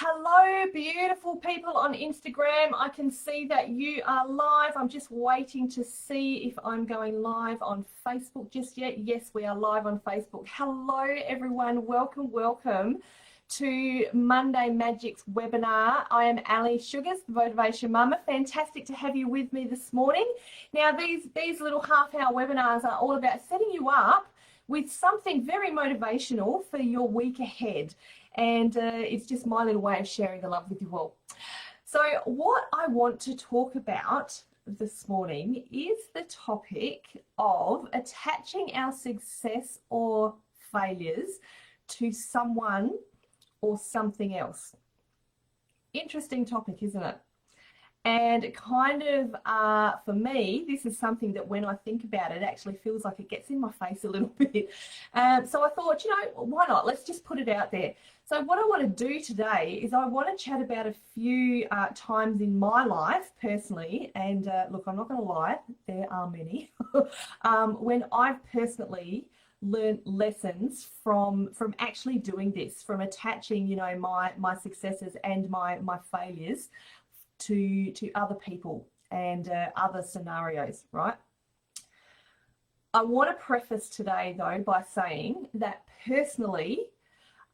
Hello, beautiful people on Instagram. I can see that you are live. I'm just waiting to see if I'm going live on Facebook just yet. Yes, we are live on Facebook. Hello, everyone. Welcome to Monday Magic's webinar. I am Ali Sugars, the Motivation Mama. Fantastic to have you with me this morning. Now, these little half-hour webinars are all about setting you up with something very motivational for your week ahead. And it's just my little way of sharing the love with you all. So what I want to talk about this morning is the topic of attaching our success or failures to someone or something else. Interesting topic, isn't it? And kind of, for me, this is something that when I think about it, actually feels like it gets in my face a little bit. So I thought, why not? Let's just put it out there. So what I want to do today is I want to chat about a few times in my life personally. And look, I'm not going to lie, there are many. When I've personally learned lessons from actually doing this, from attaching, my successes and my failures to other people and other scenarios, right? I want to preface today, though, by saying that personally,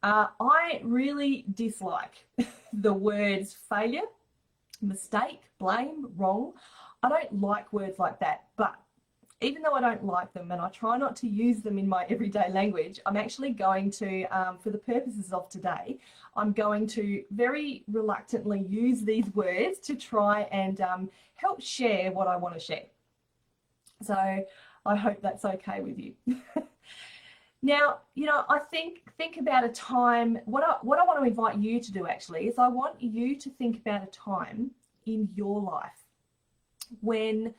I really dislike the words failure, mistake, blame, wrong. I don't like words like that, but even though I don't like them and I try not to use them in my everyday language, I'm actually going to, for the purposes of today, I'm going to very reluctantly use these words to try and help share what I want to share. So I hope that's okay with you. Now, I think about a time, what I want to invite you to do actually is I want you to think about a time in your life when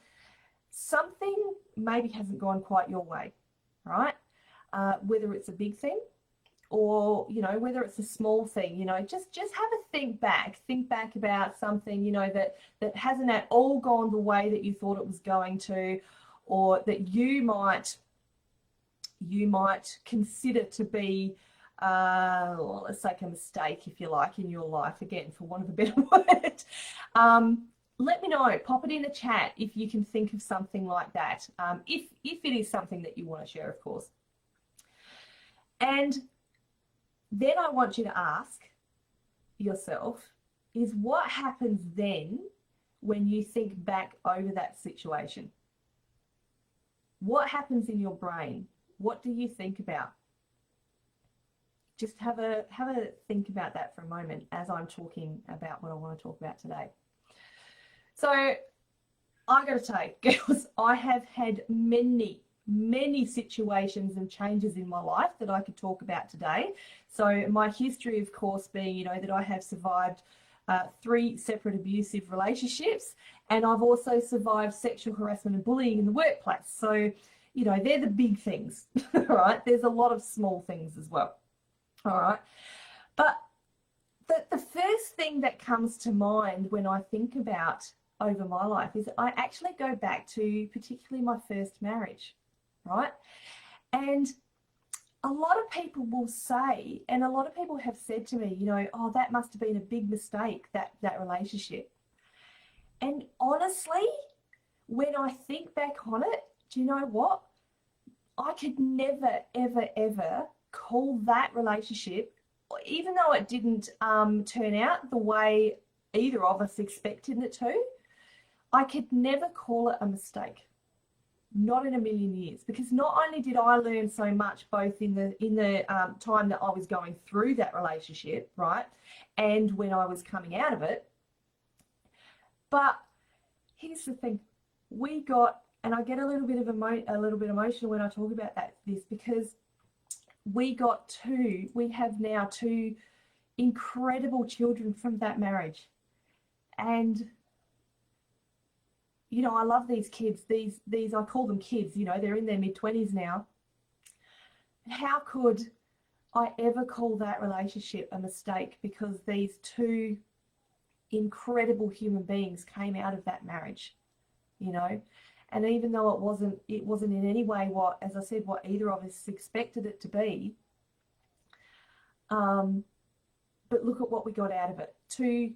something maybe hasn't gone quite your way, right? Whether it's a big thing or, whether it's a small thing, just have a think back about something, that hasn't at all gone the way that you thought it was going to, or that you might consider to be, let's say a mistake, if you like, in your life, again, for want of a better word. Let me know, pop it in the chat if you can think of something like that, if it is something that you want to share, of course. And then I want you to ask yourself is what happens then when you think back over that situation? What happens in your brain? What do you think about? Just have a think about that for a moment as I'm talking about what I want to talk about today. So I got to say, girls, I have had many situations and changes in my life that I could talk about today. So my history, of course, being, that I have survived 3 separate abusive relationships, and I've also survived sexual harassment and bullying in the workplace. So, they're the big things, right? There's a lot of small things as well, all right? But the first thing that comes to mind when I think about over my life is I actually go back to particularly my first marriage, right? And a lot of people will say, and a lot of people have said to me, oh, that must have been a big mistake, that relationship. And honestly, when I think back on it, do you know what? I could never, ever call that relationship, even though it didn't turn out the way either of us expected it to, I could never call it a mistake. Not in a million years, because not only did I learn so much both in the time that I was going through that relationship, right, and when I was coming out of it, but here's the thing, we got, and I get a little bit emotional when I talk about this, because we have now 2 incredible children from that marriage. And I love these kids. These I call them kids, they're in their mid-20s now. How could I ever call that relationship a mistake because these 2 incredible human beings came out of that marriage, And even though it wasn't in any way what, as I said, what either of us expected it to be, but look at what we got out of it. 2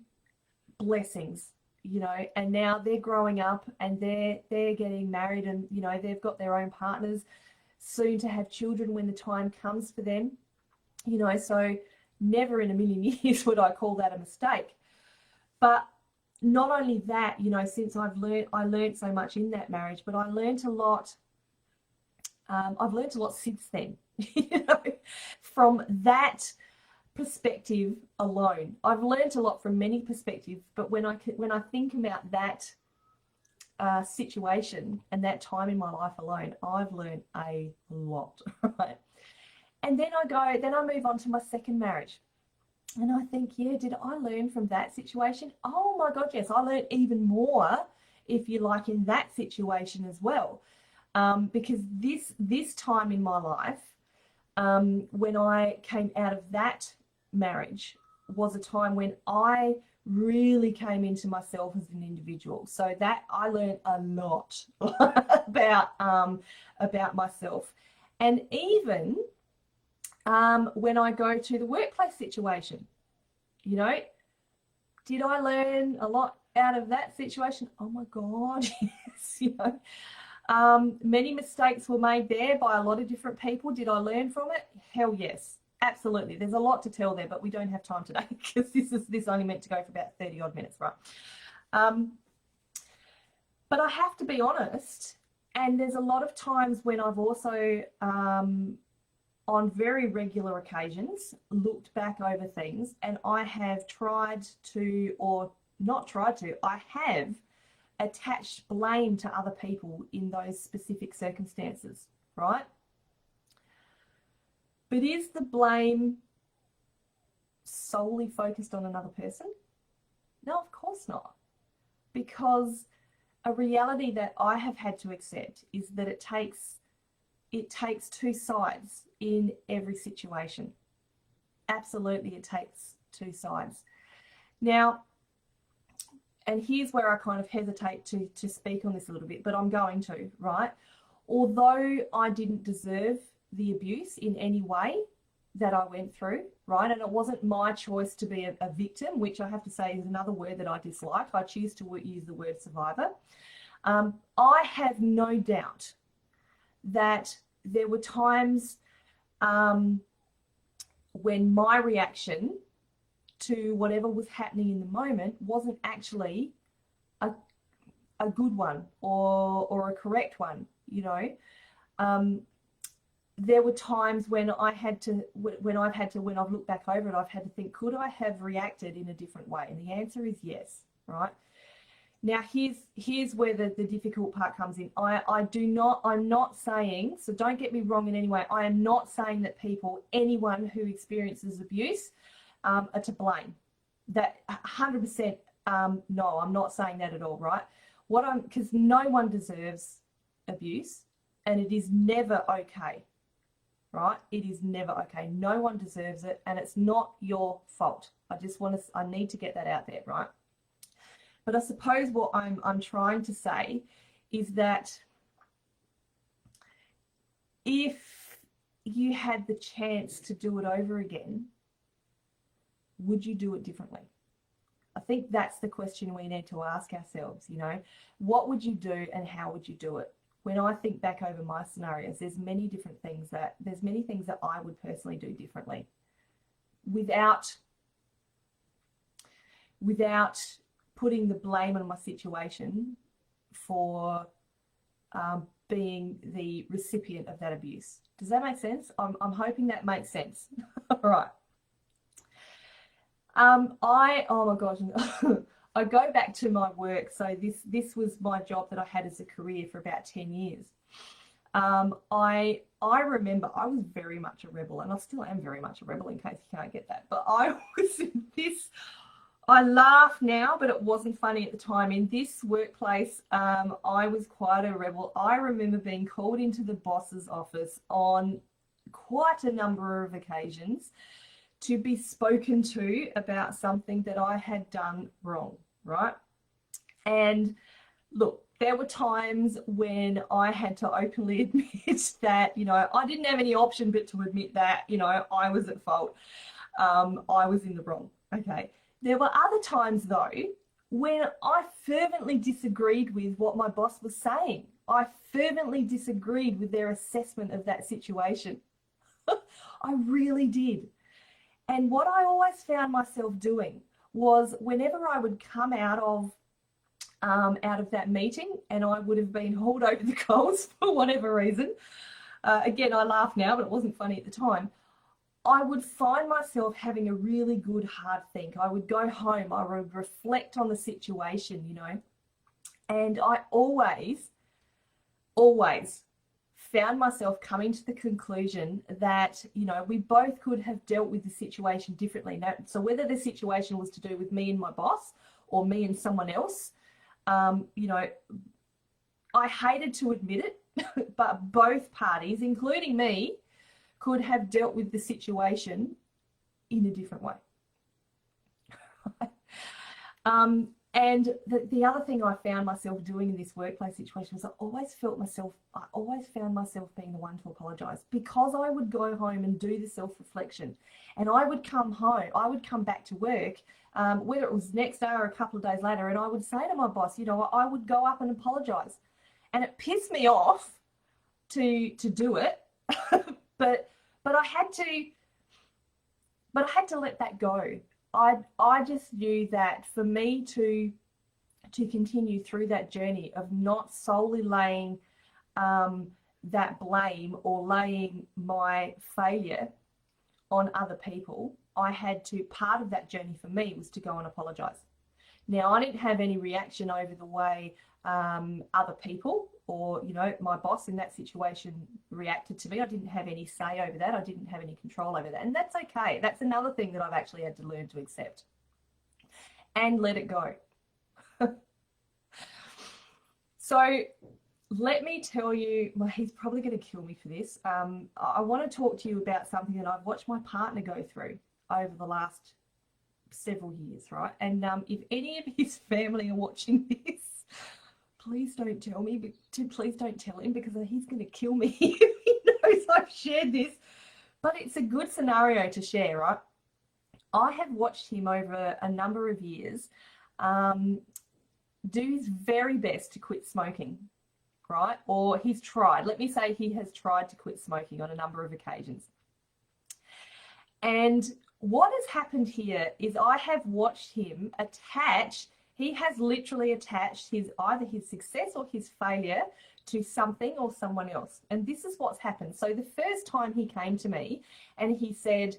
blessings, you know, and now they're growing up and they're getting married, and, you know, they've got their own partners, soon to have children when the time comes for them, you know, so never in a million years would I call that a mistake. But not only that, you know, since I learned so much in that marriage, but I learned a lot. I've learned a lot since then, you know, from that perspective alone. I've learned a lot from many perspectives, but when I think about that situation and that time in my life alone, I've learned a lot, right? And then I move on to my second marriage. And I think, yeah, did I learn from that situation? Oh my God, yes, I learned even more, if you like, in that situation as well. Because this time in my life, when I came out of that marriage, was a time when I really came into myself as an individual. So that I learned a lot about myself. And even when I go to the workplace situation, you know, did I learn a lot out of that situation? Oh my God, yes, you know. Many mistakes were made there by a lot of different people. Did I learn from it? Hell yes, absolutely. There's a lot to tell there, but we don't have time today because this only meant to go for about 30 odd minutes, right? But I have to be honest, and there's a lot of times when I've also, on very regular occasions, looked back over things, and I have tried to, or not tried to, I have attached blame to other people in those specific circumstances, right? But is the blame solely focused on another person? No, of course not. Because a reality that I have had to accept is that it takes 2 sides in every situation. Absolutely, it takes 2 sides. Now, and here's where I kind of hesitate to speak on this a little bit, but I'm going to, right? Although I didn't deserve the abuse in any way that I went through, right? And it wasn't my choice to be a victim, which I have to say is another word that I dislike. I choose to use the word survivor. I have no doubt that there were times when my reaction to whatever was happening in the moment wasn't actually a good one or a correct one, you know. There were times when I've looked back over it, I've had to think, could I have reacted in a different way? And the answer is yes, right? Now, here's where the difficult part comes in. I'm not saying, so don't get me wrong in any way, I am not saying that anyone who experiences abuse are to blame. That 100%, no, I'm not saying that at all, right? Because no one deserves abuse, and it is never okay, right? It is never okay. No one deserves it, and it's not your fault. I need to get that out there, right? But I suppose what I'm trying to say is that if you had the chance to do it over again, would you do it differently? I think that's the question we need to ask ourselves, you know. What would you do and how would you do it? When I think back over my scenarios, there's many things that I would personally do differently without putting the blame on my situation for being the recipient of that abuse. Does that make sense? I'm hoping that makes sense. All right. Oh my gosh, I go back to my work. So this was my job that I had as a career for about 10 years. I remember I was very much a rebel, and I still am very much a rebel, in case you can't get that. But I was in this, I laugh now, but it wasn't funny at the time. In this workplace, I was quite a rebel. I remember being called into the boss's office on quite a number of occasions to be spoken to about something that I had done wrong, right? And look, there were times when I had to openly admit that, you know, I didn't have any option but to admit that, you know, I was at fault. I was in the wrong. Okay. There were other times though when I fervently disagreed with what my boss was saying. I fervently disagreed with their assessment of that situation. I really did. And what I always found myself doing was whenever I would come out of that meeting and I would have been hauled over the coals for whatever reason. Again, I laugh now, but it wasn't funny at the time. I would find myself having a really good hard think. I would go home, I would reflect on the situation, you know, and I always found myself coming to the conclusion that, you know, we both could have dealt with the situation differently. Now, so whether the situation was to do with me and my boss or me and someone else, you know, I hated to admit it, but both parties, including me, could have dealt with the situation in a different way. And the other thing I found myself doing in this workplace situation was I always found myself being the one to apologize, because I would go home and do the self-reflection, and I would come home, I would come back to work, whether it was next day or a couple of days later, and I would say to my boss, you know, I would go up and apologize, and it pissed me off to do it, but I had to let that go. I just knew that for me to continue through that journey of not solely laying that blame or laying my failure on other people, I had to, part of that journey for me was to go and apologize. Now, I didn't have any reaction over the way other people or, you know, my boss in that situation reacted to me. I didn't have any say over that. I didn't have any control over that. And that's okay. That's another thing that I've actually had to learn to accept and let it go. So let me tell you, well, he's probably going to kill me for this. I want to talk to you about something that I've watched my partner go through over the last several years, right? And if any of his family are watching this, please don't tell me, please don't tell him, because he's going to kill me if he knows I've shared this. But it's a good scenario to share, right? I have watched him over a number of years do his very best to quit smoking, right? Or he's tried. Let me say he has tried to quit smoking on a number of occasions. And what has happened here is I have watched him attach, he has literally attached either his success or his failure to something or someone else. And this is what's happened. So the first time he came to me and he said,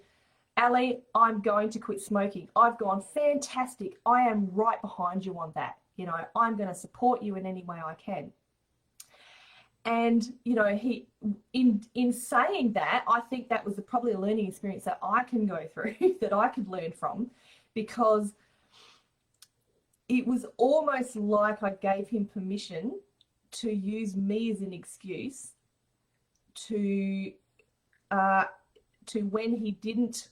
Ali, I'm going to quit smoking. I've gone, fantastic. I am right behind you on that. You know, I'm going to support you in any way I can. And, you know, he, in saying that, I think that was probably a learning experience that I can go through, that I could learn from, because it was almost like I gave him permission to use me as an excuse to when he didn't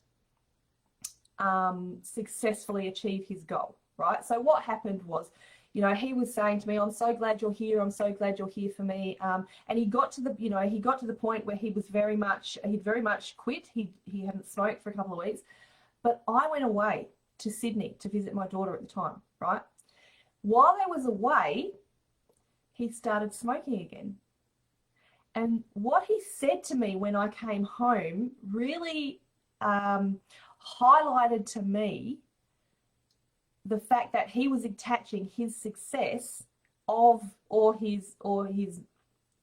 successfully achieve his goal, right? So what happened was, you know, he was saying to me, I'm so glad you're here. I'm so glad you're here for me. And he got to the point where he'd very much quit. He hadn't smoked for a couple of weeks, but I went away to Sydney to visit my daughter at the time, right? While I was away, he started smoking again. And what he said to me when I came home really highlighted to me the fact that he was attaching his success or his,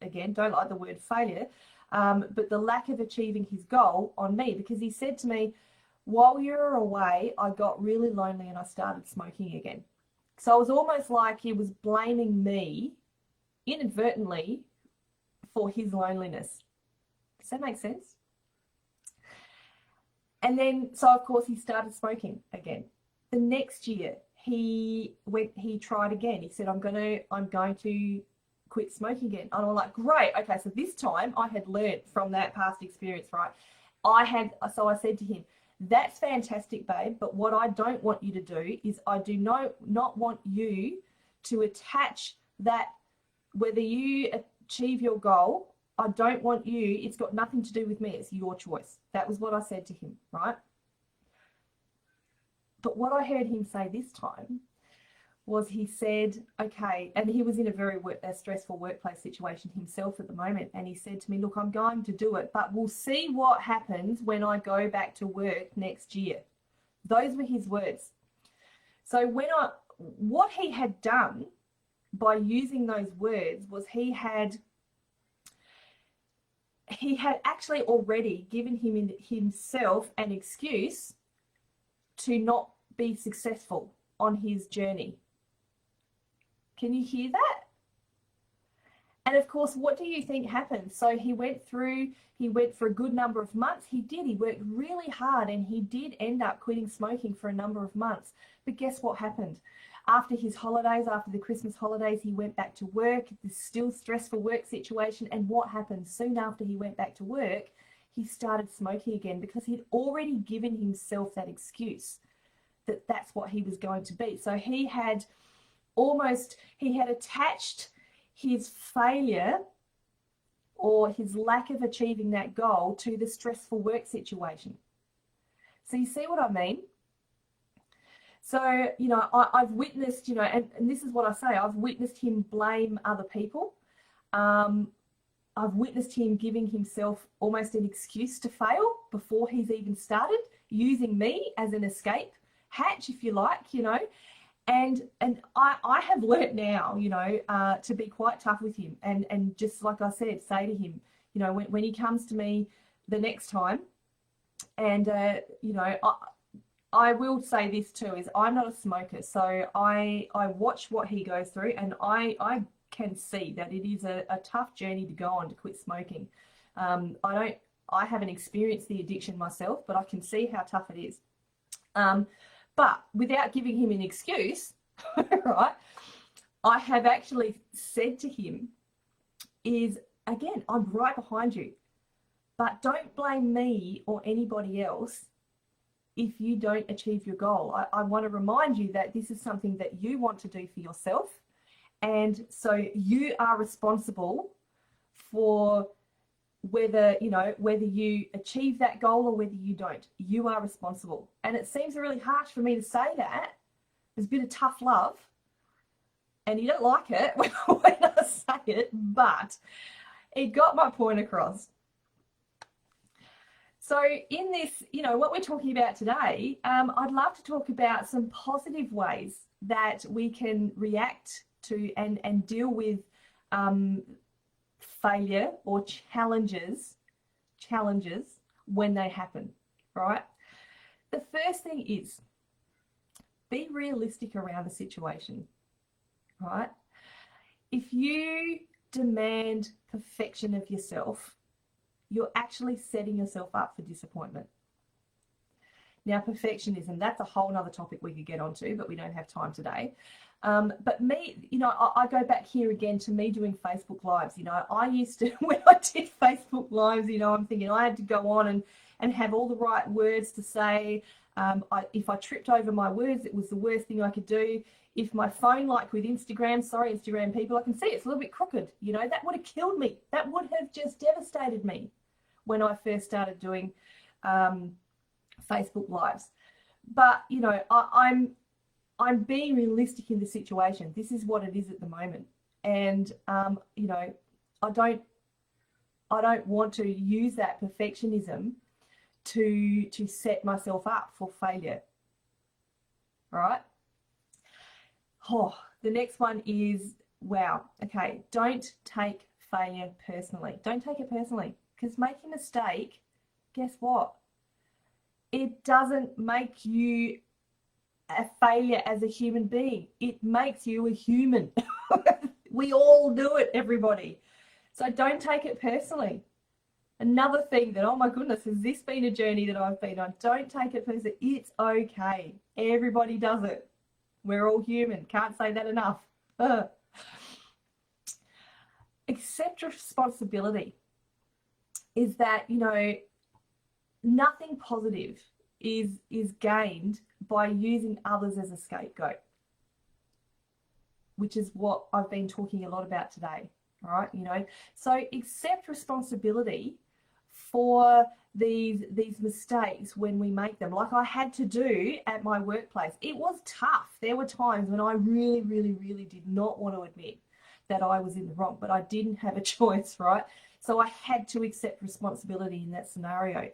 again, don't like the word failure, but the lack of achieving his goal on me, because he said to me, while you were away, I got really lonely and I started smoking again. So it was almost like he was blaming me inadvertently for his loneliness. Does that make sense? And then, so of course he started smoking again. The next year he tried again. He said, I'm going to quit smoking again. And I'm like, great. Okay. So this time I had learned from that past experience, right? So I said to him, that's fantastic, babe. But what I don't want you to do is I do not want you to attach that, whether you achieve your goal, I don't want you, it's got nothing to do with me. It's your choice. That was what I said to him, right? But what I heard him say this time was he said, okay, and he was in a very stressful workplace situation himself at the moment. And he said to me, look, I'm going to do it, but we'll see what happens when I go back to work next year. Those were his words. So what he had done by using those words was he had actually already given himself an excuse to not be successful on his journey. Can you hear that? And of course, what do you think happened? So he went for a good number of months. He worked really hard, and he did end up quitting smoking for a number of months. But guess what happened? After his holidays, after the Christmas holidays, he went back to work, this still stressful work situation. And what happened? Soon after he went back to work, he started smoking again, because he'd already given himself that excuse that that's what he was going to be. So he had attached his failure or his lack of achieving that goal to the stressful work situation. So you see what I mean? So, you know, I've witnessed, you know, and this is what I say, I've witnessed him blame other people. I've witnessed him giving himself almost an excuse to fail before he's even started, using me as an escape hatch, if you like, you know. And I have learnt now, you know, to be quite tough with him, and just like I said, say to him, you know, when he comes to me the next time, and you know, I will say this too, is I'm not a smoker, so I watch what he goes through, and I can see that it is a tough journey to go on to quit smoking. I haven't experienced the addiction myself, but I can see how tough it is. But without giving him an excuse, right, I have actually said to him is, again, I'm right behind you, but don't blame me or anybody else if you don't achieve your goal. I want to remind you that this is something that you want to do for yourself. And so you are responsible for whether you achieve that goal or whether you don't. You are responsible. And it seems really harsh for me to say that. There's a bit of tough love, and you don't like it when I say it, but it got my point across. So in this, you know, what we're talking about today, I'd love to talk about some positive ways that we can react to and deal with failure or challenges when they happen, right? The first thing is be realistic around the situation, right? If you demand perfection of yourself, you're actually setting yourself up for disappointment. Now, perfectionism, that's a whole nother topic we could get onto, but we don't have time today. But me, you know, I go back here again to me doing Facebook Lives. You know, I used to, when I did Facebook Lives, you know, I'm thinking I had to go on and have all the right words to say. If I tripped over my words, it was the worst thing I could do. If my phone, like with Instagram, sorry, Instagram people, I can see it's a little bit crooked. You know, that would have killed me. That would have just devastated me when I first started doing Facebook Lives. But, you know, I'm being realistic in the situation. This is what it is at the moment. And, you know, I don't want to use that perfectionism to set myself up for failure. All right. Oh, the next one is, wow. Okay. Don't take failure personally. Don't take it personally, because making a mistake, guess what? It doesn't make you a failure as a human being. It makes you a human. We all do it, everybody. So don't take it personally. Another thing that, oh my goodness, has this been a journey that I've been on? Don't take it personally. It's okay. Everybody does it. We're all human. Can't say that enough. Accept responsibility. Is that, you know, nothing positive is gained by using others as a scapegoat, which is what I've been talking a lot about today. All right, you know, so accept responsibility for these mistakes when we make them, like I had to do at my workplace. It was tough. There were times when I really, really, really did not want to admit that I was in the wrong, but I didn't have a choice, right? So I had to accept responsibility in that scenario.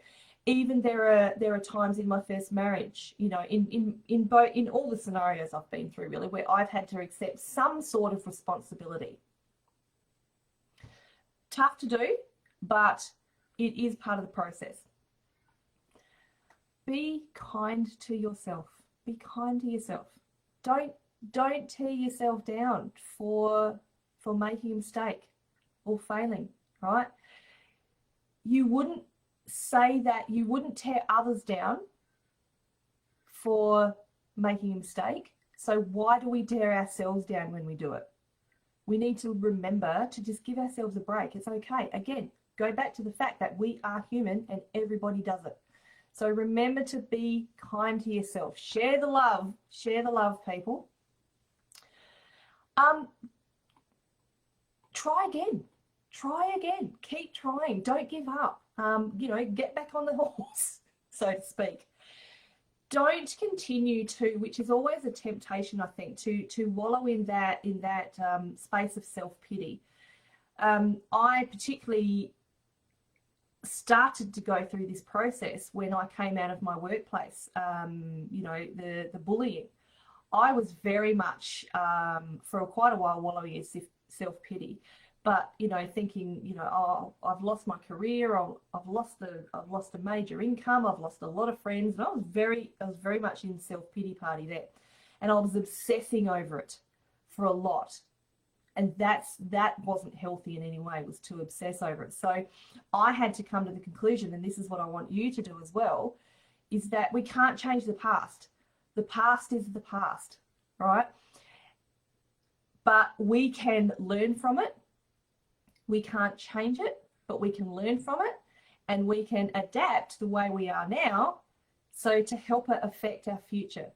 Even there are times in my first marriage, you know, in all the scenarios I've been through really, where I've had to accept some sort of responsibility. Tough to do, but it is part of the process. Be kind to yourself. Be kind to yourself. Don't tear yourself down for making a mistake or failing, right? You wouldn't say that, you wouldn't tear others down for making a mistake. So why do we tear ourselves down when we do it? We need to remember to just give ourselves a break. It's okay. Again, go back to the fact that we are human and everybody does it. So remember to be kind to yourself. Share the love. Share the love, people. Try again. Try again. Keep trying. Don't give up. You know, get back on the horse, so to speak. Don't continue to, which is always a temptation, I think, to wallow in that space of self-pity. I particularly started to go through this process when I came out of my workplace. You know, the bullying. I was very much for quite a while wallowing in self-pity, but you know, thinking, you know, oh, I've lost my career, I've lost a major income, I've lost a lot of friends, and I was very much in self-pity party there, and I was obsessing over it for a lot. And that wasn't healthy in any way, was to obsess over it. So I had to come to the conclusion, and this is what I want you to do as well, is that we can't change the past. The past is the past, right? But we can learn from it. We can't change it, but we can learn from it, and we can adapt the way we are now, so to help it affect our future.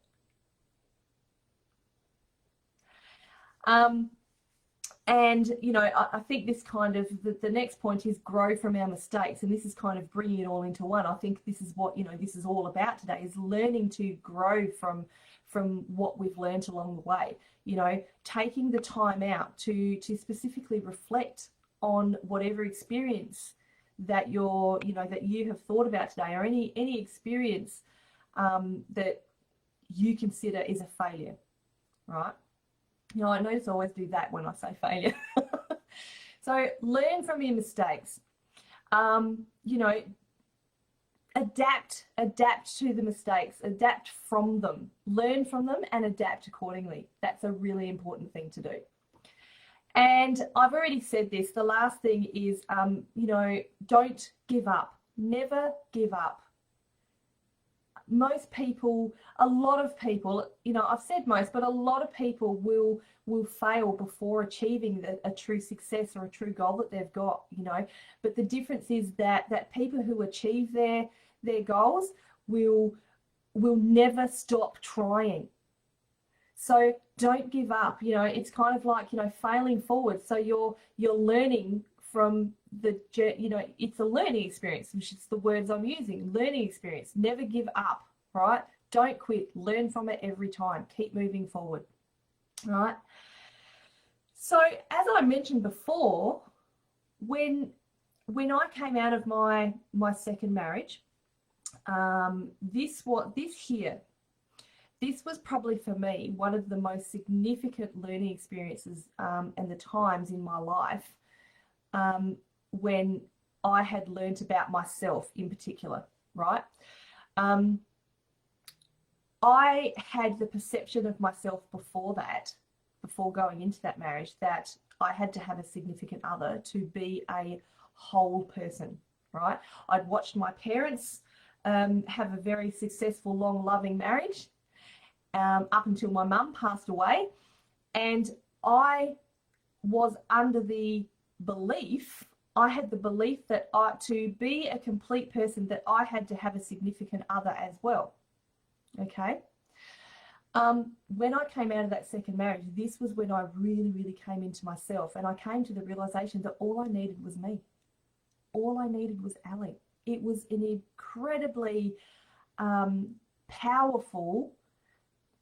And, you know, I think this kind of, the next point is grow from our mistakes. And this is kind of bringing it all into one. I think this is what, you know, this is all about today, is learning to grow from what we've learned along the way. You know, taking the time out to specifically reflect on whatever experience that that you have thought about today, or any experience that you consider is a failure, right? You know, I notice I always do that when I say failure. So learn from your mistakes. You know, adapt to the mistakes, adapt from them, learn from them, and adapt accordingly. That's a really important thing to do. And I've already said this. The last thing is, you know, don't give up. Never give up. Most people, a lot of people, you know, I've said most, but a lot of people will fail before achieving a true success or a true goal that they've got, you know. But the difference is that people who achieve their goals will never stop trying. So don't give up. You know, it's kind of like, you know, failing forward. So you're learning from you know, it's a learning experience, which is the words I'm using, learning experience. Never give up, right? Don't quit. Learn from it every time. Keep moving forward, right? So as I mentioned before, when I came out of my second marriage, this was probably for me one of the most significant learning experiences and the times in my life when I had learnt about myself in particular, right? I had the perception of myself before going into that marriage, that I had to have a significant other to be a whole person, right? I'd watched my parents have a very successful, long, loving marriage up until my mum passed away. And I was under the belief, I had the belief that to be a complete person, that I had to have a significant other as well. Okay. When I came out of that second marriage, this was when I really, really came into myself, and I came to the realization that all I needed was me. All I needed was Ali. It was an incredibly powerful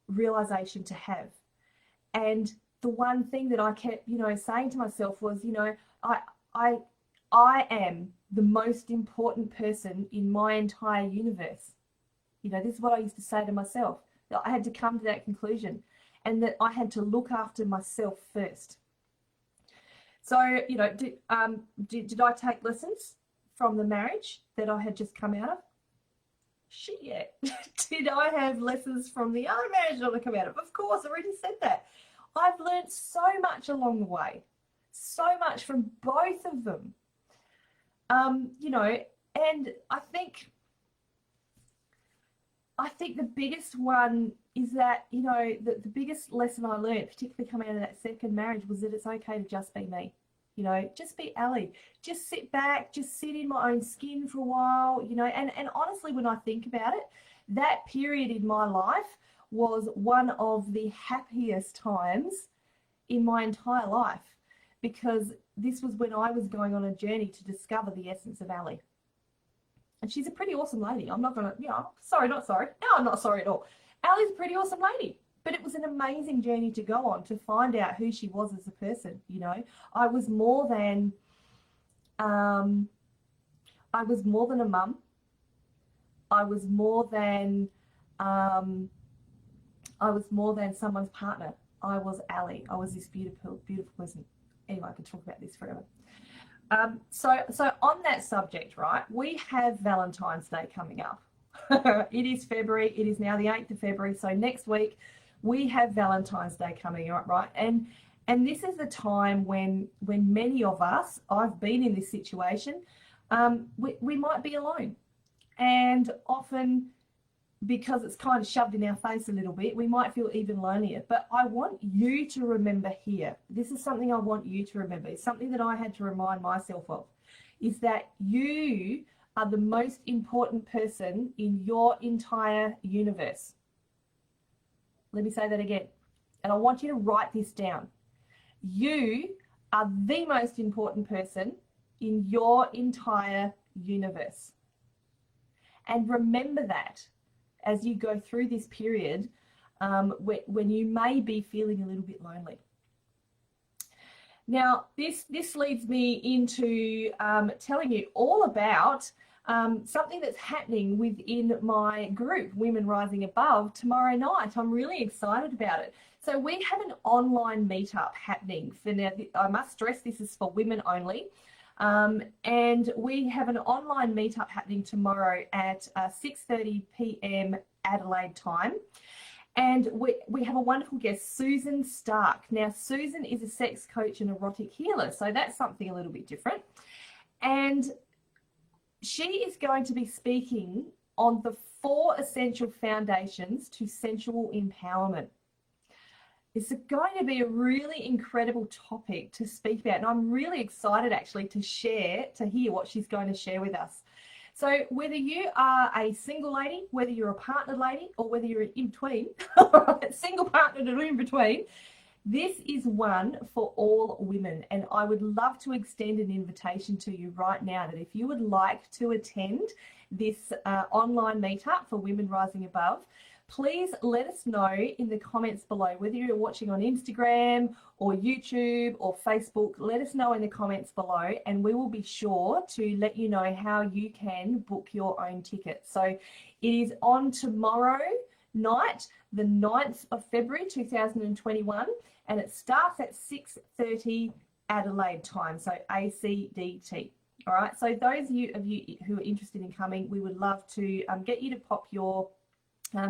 realization to have. And the one thing that I kept, saying to myself was, I am the most important person in my entire universe. This is what I used to say to myself, that I had to come to that conclusion, and that I had to look after myself first. So, did I take lessons from the marriage that I had just come out of? Shit, yeah. Did I have lessons from the other marriage that I come out of? Of course, I already said that. I've learned so much along the way, so much from both of them. And I think the biggest one is that, the biggest lesson I learned, particularly coming out of that second marriage, was that it's okay to just be me. Just be Ali. Just sit back, just sit in my own skin for a while, and honestly, when I think about it, that period in my life was one of the happiest times in my entire life, because this was when I was going on a journey to discover the essence of Ali. And she's a pretty awesome lady. I'm not going to, sorry, not sorry. No, I'm not sorry at all. Ali's a pretty awesome lady. But it was an amazing journey to go on to find out who she was as a person. I was more than a mum. I was more than someone's partner. I was Ali. I was this beautiful, beautiful person. Anyway, I could talk about this forever. So on that subject, right, we have Valentine's Day coming up. It is February. It is now the 8th of February. So next week, we have Valentine's Day coming up, right? And this is the time when many of us, I've been in this situation, we might be alone. And often, because it's kind of shoved in our face a little bit, we might feel even lonelier. But I want you to remember here, this is something I want you to remember. It's something that I had to remind myself of, is that you are the most important person in your entire universe. Let me say that again. And I want you to write this down. You are the most important person in your entire universe. And remember that as you go through this period when you may be feeling a little bit lonely. Now, this leads me into telling you all about something that's happening within my group, Women Rising Above, tomorrow night. I'm really excited about it. So we have an online meetup happening. For now, I must stress this is for women only. And we have an online meetup happening tomorrow at 6:30 p.m. Adelaide time. And we have a wonderful guest, Susan Stark. Now, Susan is a sex coach and erotic healer, so that's something a little bit different. And she is going to be speaking on the 4 essential foundations to sensual empowerment. It's going to be a really incredible topic to speak about, and I'm really excited actually to hear what she's going to share with us. So whether you are a single lady, whether you're a partnered lady, or whether you're in between, single, partnered, or in between, this is one for all women. And I would love to extend an invitation to you right now that if you would like to attend this online meetup for Women Rising Above, please let us know in the comments below, whether you're watching on Instagram or YouTube or Facebook. Let us know in the comments below, and we will be sure to let you know how you can book your own ticket. So it is on tomorrow night, the 9th of February 2021, and it starts at 6:30 Adelaide time, so ACDT. All right, so those of you who are interested in coming, we would love to get you to pop your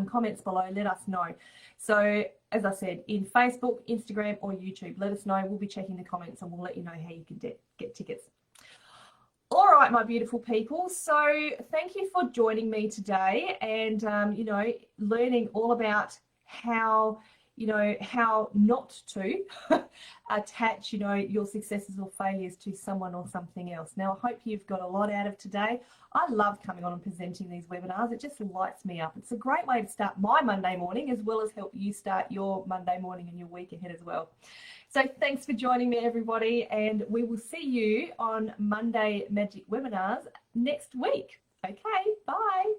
comments below, let us know. So as I said, in Facebook, Instagram or YouTube, let us know. We'll be checking the comments and we'll let you know how you can get tickets. All right, my beautiful people. So thank you for joining me today and, learning all about how not to attach, your successes or failures to someone or something else. Now, I hope you've got a lot out of today. I love coming on and presenting these webinars. It just lights me up. It's a great way to start my Monday morning, as well as help you start your Monday morning and your week ahead as well. So thanks for joining me, everybody, and we will see you on Monday Magic Webinars next week. Okay, bye.